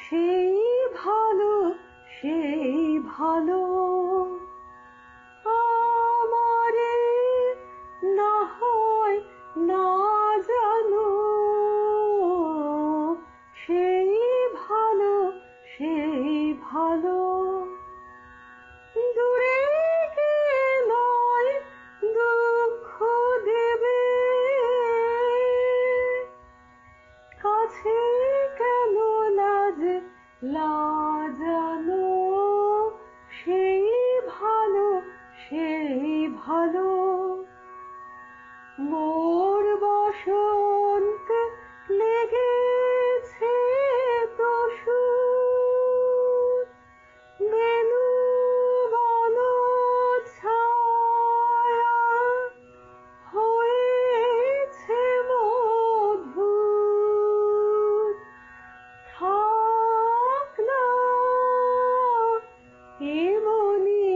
সেই ভালো, সেই ভালো আমারে না হয় না জানো, সেই ভালো, সেই ভালো দূরে নয় দুঃখ দেবে, কাছে কেন লাজ লাজানো, সেই ভালো, সেই ভালো মোর বসন্ত লেগেছে তো সুর, বেনু বন ছায়া হয়েছে মধুর, থাক না এমনি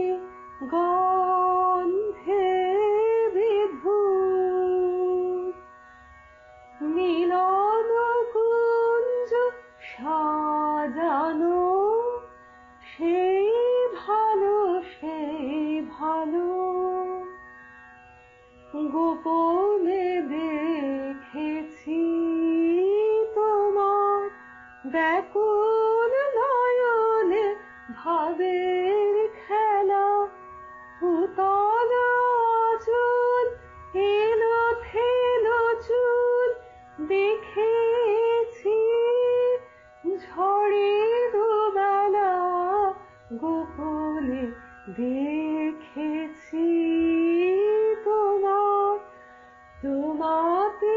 গন্ধে বিধুর, মিলন কুঞ্জ সাজানো, সেই ভালো, সেই ভালো গোপনে দেখেছি তোমার ব্যাকুল নয়নে ভাবের খেলা, উতল আঁচল এলো থেলো চুল দেখেছি ঝড়ে দুবেলা, গোপনে দেখেছি তোমার, তোমাতে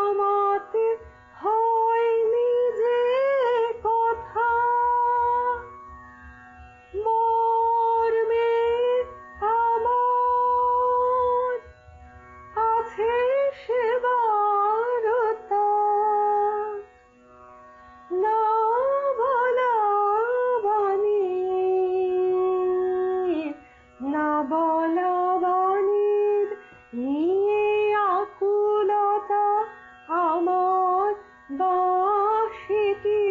আমাতে হয়নি যে কথা, মর্মে আমার আছে সেবারতা, না বলা বাণী, না বলা বাণীর নিয়ে আকুলতা আমার বাঁশিটি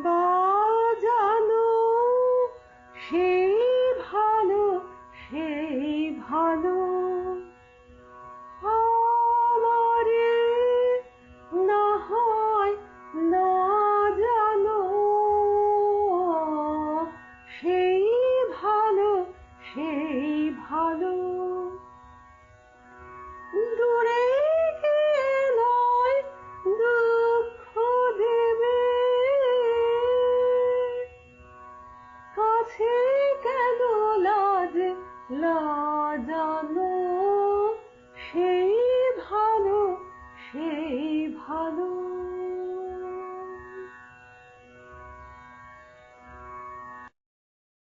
বাজানো, সেই ভালো, সেই ভালো আমারে না হয় না জানো, সেই ভালো, সেই ভালো দূরে নয় দুঃখ দেবে, কাছে কেন লাজ লাজানো, সেই ভালো, সেই ভালো।